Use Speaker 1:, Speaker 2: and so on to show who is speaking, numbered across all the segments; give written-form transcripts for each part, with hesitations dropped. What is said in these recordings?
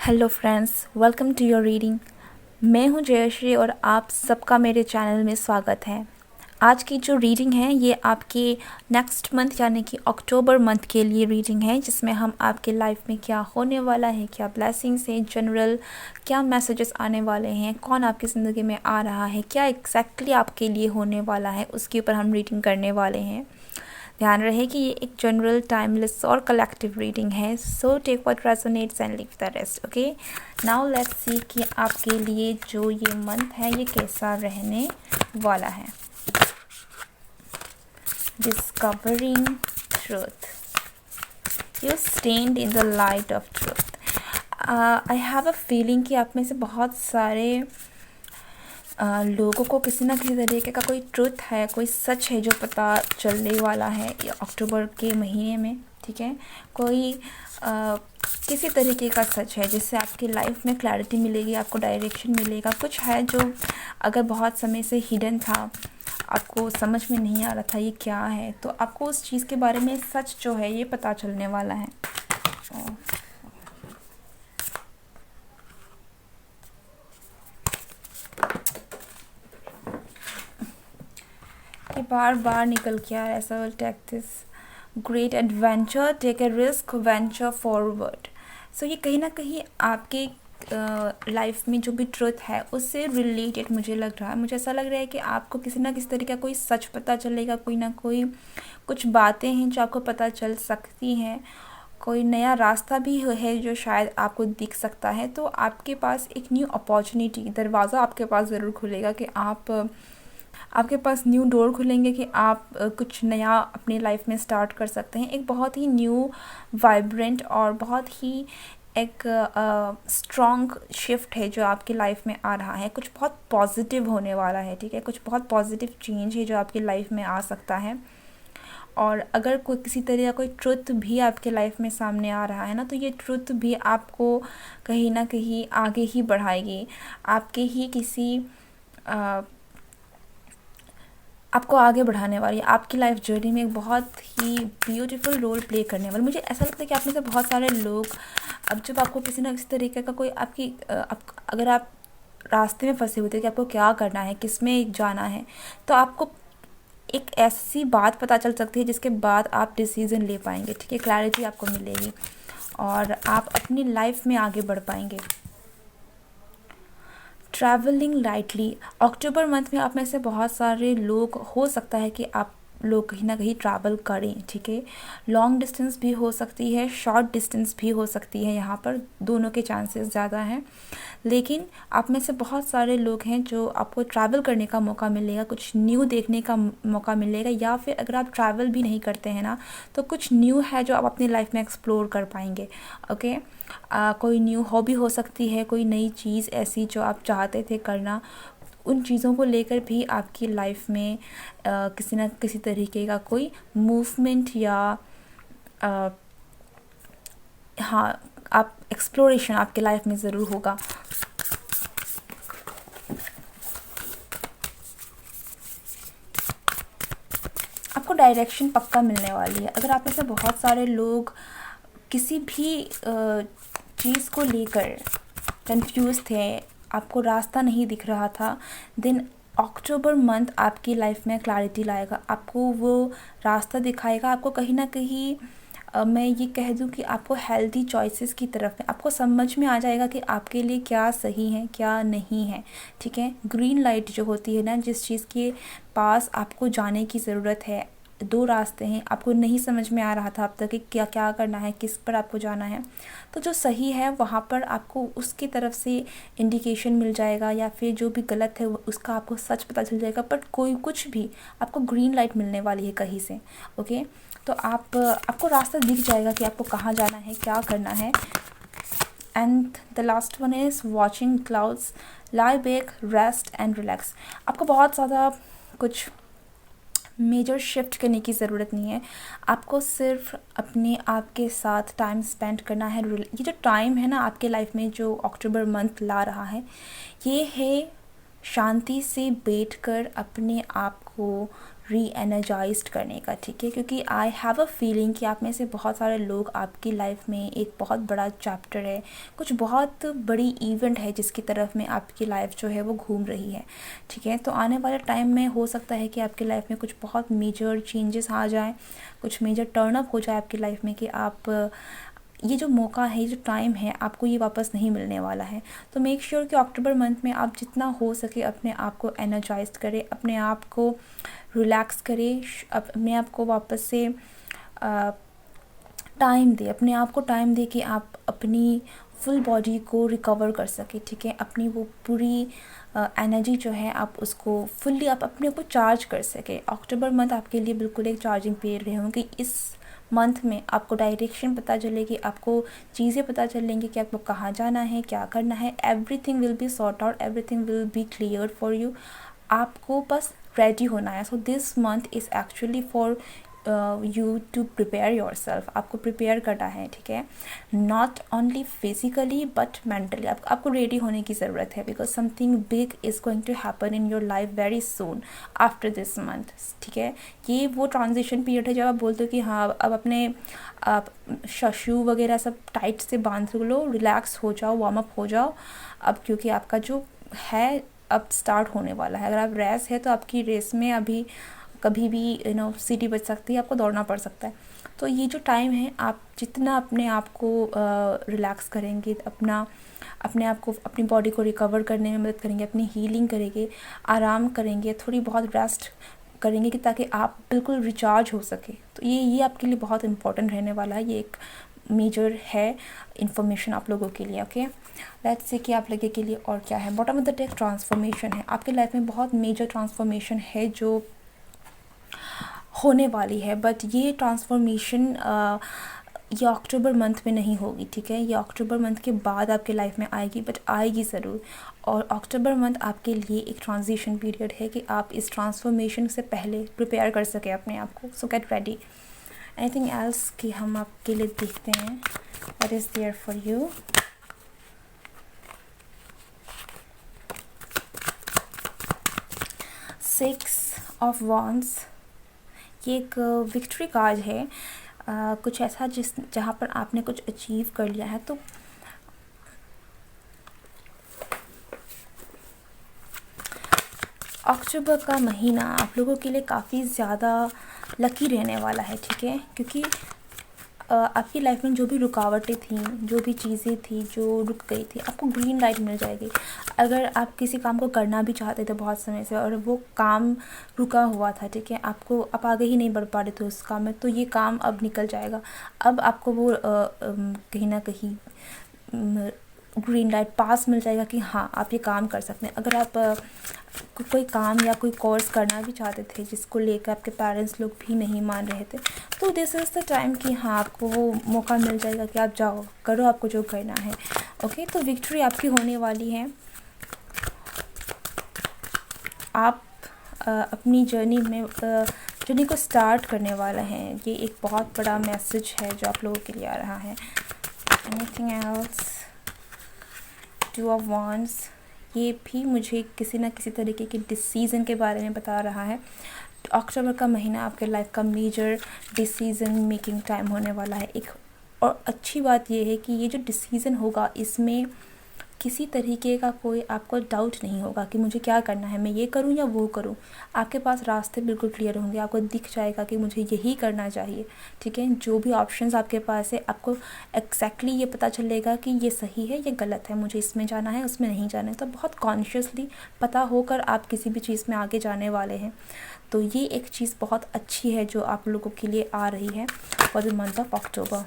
Speaker 1: Hello friends, welcome to your reading. मैं हूं जयश्री और आप सबका मेरे चैनल में स्वागत है। आज की जो रीडिंग है ये आपके नेक्स्ट मंथ यानी कि अक्टूबर मंथ के लिए रीडिंग है, जिसमें हम आपके लाइफ में क्या होने वाला है, क्या ब्लेसिंग्स हैं, जनरल क्या मैसेजेस आने वाले हैं, कौन आपकी ज़िंदगी में आ रहा है, क्या एग्जैक्टली आपके लिए होने वाला है, उसके ऊपर हम रीडिंग करने वाले हैं। ध्यान रहे कि ये एक जनरल, टाइमलेस और कलेक्टिव रीडिंग है। So take what resonates and leave the rest. Okay, now let's see कि आपके लिए जो ये मंथ है ये कैसा रहने वाला है। Discovering truth, you stand in the light of truth. I have a feeling कि आप में से बहुत सारे लोगों को किसी ना किसी तरीके का कोई ट्रुथ है, कोई सच है जो पता चलने वाला है अक्टूबर के महीने में। ठीक है, कोई किसी तरीके का सच है जिससे आपकी लाइफ में क्लैरिटी मिलेगी, आपको डायरेक्शन मिलेगा। कुछ है जो अगर बहुत समय से हिडन था, आपको समझ में नहीं आ रहा था ये क्या है, तो आपको उस चीज़ के बारे में सच जो है ये पता चलने वाला है। ये बार बार निकल के आ रहा है। ऐसा will take this great adventure, take a risk, venture forward. So ये कहीं ना कहीं आपके लाइफ में जो भी ट्रुथ है उससे रिलेटेड मुझे लग रहा है। मुझे ऐसा लग रहा है कि आपको किसी ना किसी तरीके का कोई सच पता चलेगा, कोई ना कोई कुछ बातें हैं जो आपको पता चल सकती हैं, कोई नया रास्ता भी है जो शायद आपको दिख सकता है। तो आपके पास एक न्यू अपॉर्चुनिटी, दरवाज़ा आपके पास ज़रूर खुलेगा कि आपके पास न्यू डोर खुलेंगे कि आप कुछ नया अपनी लाइफ में स्टार्ट कर सकते हैं। एक बहुत ही न्यू, वाइब्रेंट और बहुत ही एक स्ट्रॉन्ग शिफ्ट है जो आपकी लाइफ में आ रहा है। कुछ बहुत पॉजिटिव होने वाला है। ठीक है, कुछ बहुत पॉजिटिव चेंज है जो आपकी लाइफ में आ सकता है। और अगर कोई किसी तरह का कोई ट्रुथ भी आपके लाइफ में सामने आ रहा है ना, तो ये ट्रुथ भी आपको कहीं ना कहीं आगे ही बढ़ाएगी, आपके ही किसी आपको आगे बढ़ाने वाली, आपकी लाइफ जर्नी में एक बहुत ही ब्यूटीफुल रोल प्ले करने वाली। मुझे ऐसा लगता है कि आप में से बहुत सारे लोग, अब जब आपको किसी ना किसी तरीके का कोई अगर आप रास्ते में फंसे होते हैं कि आपको क्या करना है, किस में जाना है, तो आपको एक ऐसी बात पता चल सकती है जिसके बाद आप डिसीज़न ले पाएंगे। ठीक है, क्लैरिटी आपको मिलेगी और आप अपनी लाइफ में आगे बढ़ पाएंगे। ट्रैवलिंग लाइटली, अक्टूबर मंथ में आप में से बहुत सारे लोग, हो सकता है कि आप लोग कहीं ना कहीं ट्रैवल करें। ठीक है, लॉन्ग डिस्टेंस भी हो सकती है, शॉर्ट डिस्टेंस भी हो सकती है, यहाँ पर दोनों के चांसेस ज़्यादा हैं। लेकिन आप में से बहुत सारे लोग हैं जो आपको ट्रैवल करने का मौका मिलेगा, कुछ न्यू देखने का मौका मिलेगा, या फिर अगर आप ट्रैवल भी नहीं करते हैं ना, तो कुछ न्यू है जो आप अपनी लाइफ में एक्सप्लोर कर पाएंगे। ओके, कोई न्यू हॉबी हो सकती है, कोई नई चीज़ ऐसी जो आप चाहते थे करना, उन चीज़ों को लेकर भी आपकी लाइफ में किसी न किसी तरीके का कोई मूवमेंट या हाँ, आप एक्सप्लोरेशन आपके लाइफ में ज़रूर होगा। आपको डायरेक्शन पक्का मिलने वाली है। अगर आप में से बहुत सारे लोग किसी भी चीज़ को लेकर कंफ्यूज थे, आपको रास्ता नहीं दिख रहा था, देन अक्टूबर मंथ आपकी लाइफ में क्लैरिटी लाएगा, आपको वो रास्ता दिखाएगा। आपको कहीं ना कहीं मैं ये कह दूँ कि आपको हेल्दी चॉइसेस की तरफ में आपको समझ में आ जाएगा कि आपके लिए क्या सही है, क्या नहीं है। ठीक है, ग्रीन लाइट जो होती है ना, जिस चीज़ के पास आपको जाने की ज़रूरत है, दो रास्ते हैं, आपको नहीं समझ में आ रहा था अब तक कि क्या क्या करना है, किस पर आपको जाना है, तो जो सही है वहाँ पर आपको उसकी तरफ से इंडिकेशन मिल जाएगा, या फिर जो भी गलत है उसका आपको सच पता चल जाएगा। बट कोई कुछ भी आपको ग्रीन लाइट मिलने वाली है कहीं से। ओके, तो आपको रास्ता दिख जाएगा कि आपको कहाँ जाना है, क्या करना है। And the last one is watching clouds, lie back, rest and relax. आपको बहुत ज़्यादा कुछ मेजर शिफ्ट करने की ज़रूरत नहीं है, आपको सिर्फ अपने आप के साथ टाइम स्पेंड करना है। ये जो टाइम है ना आपके लाइफ में जो अक्टूबर मंथ ला रहा है, ये है शांति से बैठकर अपने आप को री एनर्जाइज्ड करने का, ठीक है। क्योंकि आई हैव अ फीलिंग कि आप में से बहुत सारे लोग, आपकी लाइफ में एक बहुत बड़ा चैप्टर है, कुछ बहुत बड़ी इवेंट है जिसकी तरफ में आपकी लाइफ जो है वो घूम रही है, ठीक है। तो आने वाले टाइम में हो सकता है कि आपकी लाइफ में कुछ बहुत मेजर चेंजेस आ जाएँ, कुछ मेजर टर्न अप हो जाए आपकी लाइफ में कि आप ये जो मौका है, ये जो टाइम है, आपको ये वापस नहीं मिलने वाला है। तो मेक श्योर कि अक्टूबर मंथ में आप जितना हो सके अपने आप को एनर्जाइज करें, अपने आप को रिलैक्स करें, अपने आप को वापस से टाइम दें, अपने आप को टाइम दें कि आप अपनी फुल बॉडी को रिकवर कर सके, ठीक है। अपनी वो पूरी एनर्जी जो है आप उसको फुल्ली आप अपने को चार्ज कर सके। अक्टूबर मंथ आपके लिए बिल्कुल एक चार्जिंग पीरियड रहे होंगे। इस मंथ में आपको डायरेक्शन पता चलेगी, आपको चीज़ें पता चलेंगी कि आपको कहाँ जाना है, क्या करना है। Everything will be sort out, everything will be clear for you. आपको बस रेडी होना है। So this month is actually for you to prepare yourself. आपको प्रिपेयर करना है, ठीक है। Not only physically but mentally आपको रेडी होने की ज़रूरत है, because something big is going to happen in your life very soon after this month, ठीक है। ये वो ट्रांजिशन पीरियड है जब आप बोलते हो कि हाँ अब अपने आप शू वगैरह सब टाइट से बांध लो, रिलैक्स हो जाओ, वार्म अप हो जाओ अब, क्योंकि आपका जो है अब स्टार्ट होने वाला है। अगर आप रेस है तो आपकी रेस में अभी कभी भी सीटी बच सकती है, आपको दौड़ना पड़ सकता है। तो ये जो टाइम है, आप जितना अपने आप को रिलैक्स करेंगे, अपने आप को, अपनी बॉडी को रिकवर करने में मदद करेंगे, अपनी हीलिंग करेंगे, आराम करेंगे, थोड़ी बहुत रेस्ट करेंगे कि ताकि आप बिल्कुल रिचार्ज हो सके। तो ये आपके लिए बहुत इंपॉर्टेंट रहने वाला है। ये एक मेजर है इन्फॉर्मेशन आप लोगों के लिए, ओके। लेट्स से कि आप लोगों के लिए और क्या है। Bottom of the deck transformation है। आपके लाइफ में बहुत मेजर ट्रांसफॉर्मेशन है जो होने वाली है, बट ये ट्रांसफॉर्मेशन ये अक्टूबर मंथ में नहीं होगी, ठीक है। ये अक्टूबर मंथ के बाद आपके लाइफ में आएगी, बट आएगी ज़रूर। और अक्टूबर मंथ आपके लिए एक ट्रांजिशन पीरियड है कि आप इस ट्रांसफॉर्मेशन से पहले प्रिपेयर कर सकें अपने आप को। So get ready. Anything else कि हम आपके लिए देखते हैं what is there for you. Six of wands, ये एक विक्ट्री कार्ड है। कुछ ऐसा जहाँ पर आपने कुछ अचीव कर लिया है। तो अक्टूबर का महीना आप लोगों के लिए काफ़ी ज़्यादा लकी रहने वाला है, ठीक है। क्योंकि आपकी लाइफ में जो भी रुकावटें थी, जो भी चीज़ें थी जो रुक गई थी, आपको ग्रीन लाइट मिल जाएगी। अगर आप किसी काम को करना भी चाहते थे बहुत समय से और वो काम रुका हुआ था, ठीक है, आप आगे ही नहीं बढ़ पा रहे थे उस काम में, तो ये काम अब निकल जाएगा। अब आपको वो कहीं ना कहीं ग्रीन लाइट पास मिल जाएगा कि हाँ आप ये काम कर सकते हैं। अगर आप कोई काम या कोई कोर्स करना भी चाहते थे जिसको लेकर आपके पेरेंट्स लोग भी नहीं मान रहे थे, तो दिस इज़ द टाइम कि हाँ आपको वो मौका मिल जाएगा कि आप जाओ, करो आपको जो करना है, ओके। तो विक्ट्री आपकी होने वाली है। आप अपनी जर्नी को स्टार्ट करने वाला हैं। ये एक बहुत बड़ा मैसेज है जो आप लोगों के लिए आ रहा है। Anything else? Two of wands, ये भी मुझे किसी न किसी तरीके के डिसीज़न के बारे में बता रहा है। अक्टूबर का महीना आपके लाइफ का मेजर डिसीज़न मेकिंग टाइम होने वाला है। एक और अच्छी बात ये है कि ये जो डिसीज़न होगा इसमें किसी तरीके का कोई आपको डाउट नहीं होगा कि मुझे क्या करना है, मैं ये करूं या वो करूं। आपके पास रास्ते बिल्कुल क्लियर होंगे, आपको दिख जाएगा कि मुझे यही करना चाहिए, ठीक है। जो भी ऑप्शंस आपके पास है आपको एग्जैक्टली ये पता चलेगा कि ये सही है, ये गलत है, मुझे इसमें जाना है, उसमें नहीं जाना है। तो बहुत कॉन्शियसली पता होकर आप किसी भी चीज़ में आगे जाने वाले हैं। तो ये एक चीज़ बहुत अच्छी है जो आप लोगों के लिए आ रही है for the month of October.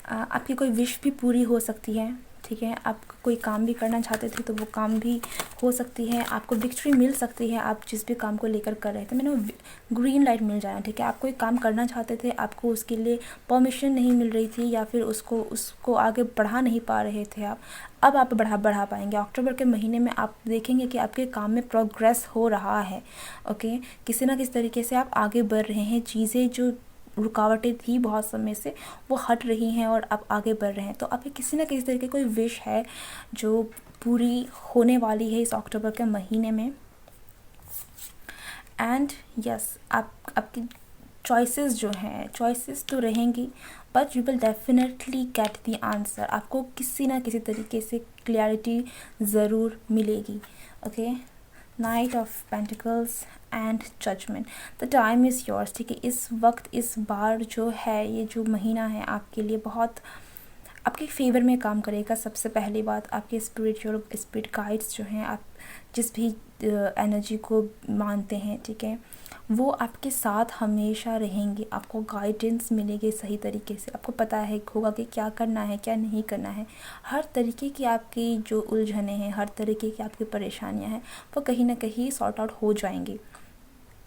Speaker 1: आपकी कोई विश भी पूरी हो सकती है, ठीक है। आप कोई काम भी करना चाहते थे तो वो काम भी हो सकती है, आपको विक्ट्री मिल सकती है आप जिस भी काम को लेकर कर रहे थे। मैंने ग्रीन लाइट मिल जाना, ठीक है। आप कोई काम करना चाहते थे, आपको उसके लिए परमिशन नहीं मिल रही थी या फिर उसको आगे बढ़ा नहीं पा रहे थे अब आप बढ़ा पाएंगे। अक्टूबर के महीने में आप देखेंगे कि आपके काम में प्रोग्रेस हो रहा है, ओके। किसी ना किसी तरीके से आप आगे बढ़ रहे हैं। चीज़ें जो रुकावटें थी बहुत समय से वो हट रही हैं और आप आगे बढ़ रहे हैं। तो आपकी किसी ना किसी तरीके कोई विश है जो पूरी होने वाली है इस अक्टूबर के महीने में। एंड यस, आपकी चॉइसेस जो हैं, चॉइसेस तो रहेंगी, but you will definitely get the answer. आपको किसी ना किसी तरीके से क्लैरिटी ज़रूर मिलेगी। Okay, knight of pentacles and judgement, the time is yours. ठीक है, इस वक्त, इस बार जो है, ये जो महीना है आपके लिए बहुत आपके फेवर में काम करेगा। सबसे पहली बात, आपके स्पिरिट गाइड्स जो हैं, आप जिस भी एनर्जी को मानते हैं, ठीक है, वो आपके साथ हमेशा रहेंगे। आपको गाइडेंस मिलेगी सही तरीके से, आपको पता है होगा कि क्या करना है क्या नहीं करना है। हर तरीके की आपकी जो उलझनें हैं, हर तरीके की आपकी परेशानियां हैं, वो कहीं ना कहीं सॉर्ट आउट हो जाएंगी।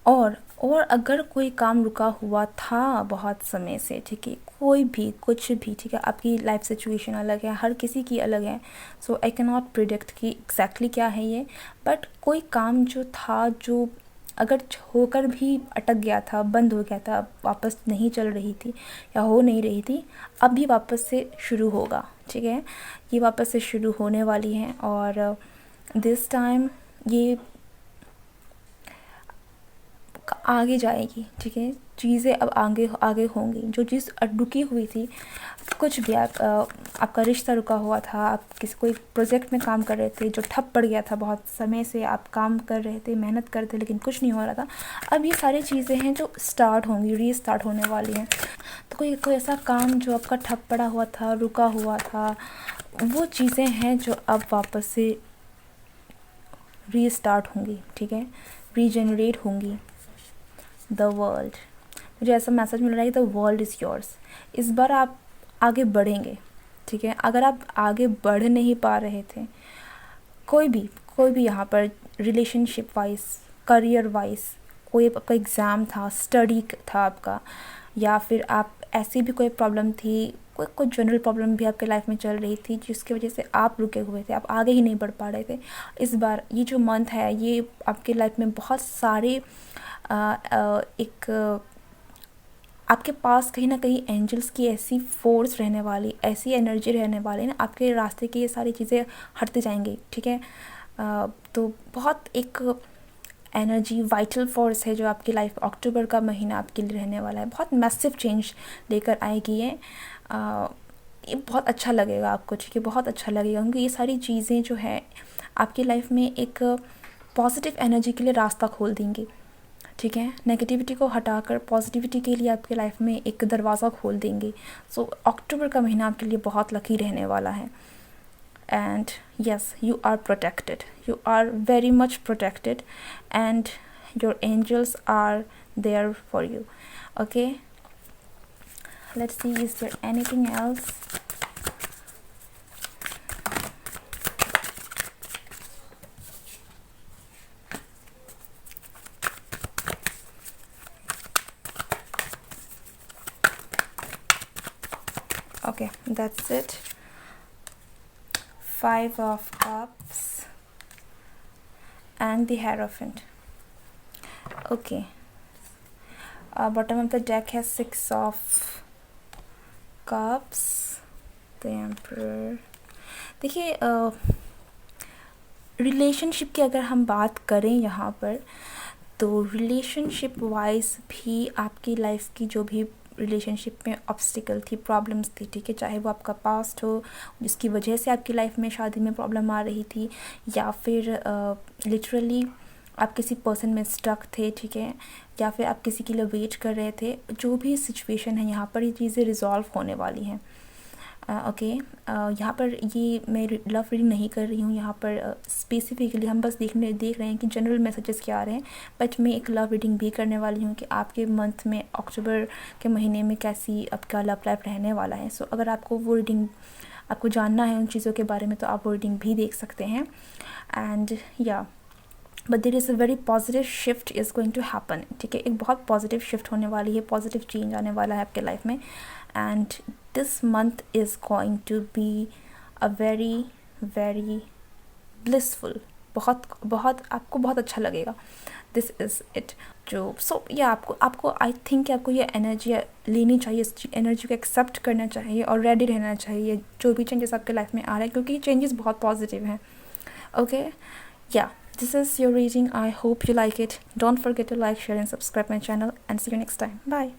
Speaker 1: और अगर कोई काम रुका हुआ था बहुत समय से, ठीक है, कोई भी कुछ भी, ठीक है, आपकी लाइफ सिचुएशन अलग है, हर किसी की अलग है, सो आई कैन नॉट प्रिडिक्ट कि एग्जैक्टली क्या है ये, बट कोई काम जो था, जो अगर होकर भी अटक गया था, बंद हो गया था, वापस नहीं चल रही थी या हो नहीं रही थी, अब भी वापस से शुरू होगा। ठीक है, ये वापस से शुरू होने वाली हैं और दिस टाइम ये आगे जाएगी। ठीक है, चीज़ें अब आगे आगे होंगी। जो चीज़ रुकी हुई थी, कुछ भी आपका रिश्ता रुका हुआ था, आप किसी कोई प्रोजेक्ट में काम कर रहे थे जो ठप पड़ गया था, बहुत समय से आप काम कर रहे थे, मेहनत कर रहे थे, लेकिन कुछ नहीं हो रहा था, अब ये सारी चीज़ें हैं जो स्टार्ट होंगी, रीस्टार्ट होने वाली हैं। तो कोई ऐसा काम जो आपका ठप पड़ा हुआ था, रुका हुआ था, वो चीज़ें हैं जो अब वापस से रीस्टार्ट होंगी। ठीक है, रीजनरेट होंगी। द वर्ल्ड, मुझे ऐसा मैसेज मिल रहा है कि द वर्ल्ड इज़ योर्स। इस बार आप आगे बढ़ेंगे। ठीक है, अगर आप आगे बढ़ नहीं पा रहे थे, कोई भी यहाँ पर रिलेशनशिप वाइज, करियर वाइज, कोई आपका एग्ज़ाम था, स्टडी था आपका, या फिर आप ऐसी भी कोई प्रॉब्लम थी, कोई जनरल प्रॉब्लम भी आपके लाइफ में चल रही थी जिसकी वजह से आप रुके हुए थे, आप आगे ही नहीं बढ़ पा रहे थे, इस बार ये जो मंथ है, ये आपके लाइफ में बहुत सारे एक आपके पास कहीं ना कहीं एंजल्स की ऐसी फोर्स रहने वाली, ऐसी एनर्जी रहने वाली ना, आपके रास्ते की ये सारी चीज़ें हटते जाएंगी। ठीक है, तो बहुत एक एनर्जी, वाइटल फोर्स है जो आपकी लाइफ, अक्टूबर का महीना आपके लिए रहने वाला है, बहुत मैसिव चेंज लेकर आएगी ये बहुत अच्छा लगेगा आपको। ठीक है, बहुत अच्छा लगेगा, क्योंकि ये सारी चीज़ें जो है आपकी लाइफ में एक पॉजिटिव एनर्जी के लिए रास्ता खोल देंगी। ठीक है, नेगेटिविटी को हटाकर पॉजिटिविटी के लिए आपके लाइफ में एक दरवाज़ा खोल देंगे। सो अक्टूबर का महीना आपके लिए बहुत लकी रहने वाला है। And yes, you are protected, you are very much protected, and your angels are there for you. Okay, let's see, is there anything else? Okay, that's it. 5 of Cups and the Hierophant. Okay, bottom of the deck has 6 of Cups, the Emperor. देखिए, relationship की अगर हम बात करें यहाँ पर, तो relationship wise भी आपकी लाइफ की जो भी रिलेशनशिप में ऑब्स्टिकल थी, प्रॉब्लम्स थी, ठीक है, चाहे वो आपका पास्ट हो जिसकी वजह से आपकी लाइफ में शादी में प्रॉब्लम आ रही थी, या फिर लिटरली आप किसी पर्सन में स्टक थे, ठीक है, या फिर आप किसी के लिए वेट कर रहे थे, जो भी सिचुएशन है यहाँ पर ये चीज़ें रिजॉल्व होने वाली हैं। ओके, यहाँ पर ये मैं लव रीडिंग नहीं कर रही हूँ, यहाँ पर स्पेसिफिकली हम बस देख रहे हैं कि जनरल मैसेजेस क्या आ रहे हैं, बट मैं एक लव रीडिंग भी करने वाली हूँ कि आपके मंथ में, अक्टूबर के महीने में कैसी आपका लव लाइफ रहने वाला है। सो अगर आपको वो रीडिंग, आपको जानना है उन चीज़ों के बारे में, तो आप वो रीडिंग भी देख सकते हैं। एंड या but there is a very positive shift is going to happen. ठीक है, एक बहुत पॉजिटिव शिफ्ट होने वाली है, पॉजिटिव चेंज आने वाला है आपके लाइफ में। And this month is going to be a very very blissful, बहुत बहुत आपको बहुत अच्छा लगेगा दिस इज़ इट। जो सो या आपको आई थिंक आपको ये एनर्जी लेनी चाहिए, इस एनर्जी को एक्सेप्ट करना चाहिए और रेडी रहना चाहिए जो भी चेंजेस आपके लाइफ में आ रहे हैं, क्योंकि ये चेंजेस बहुत पॉजिटिव हैं। ओके, या this is your reading. I hope you like it. Don't forget to like, share and subscribe my channel, and see you next time. Bye.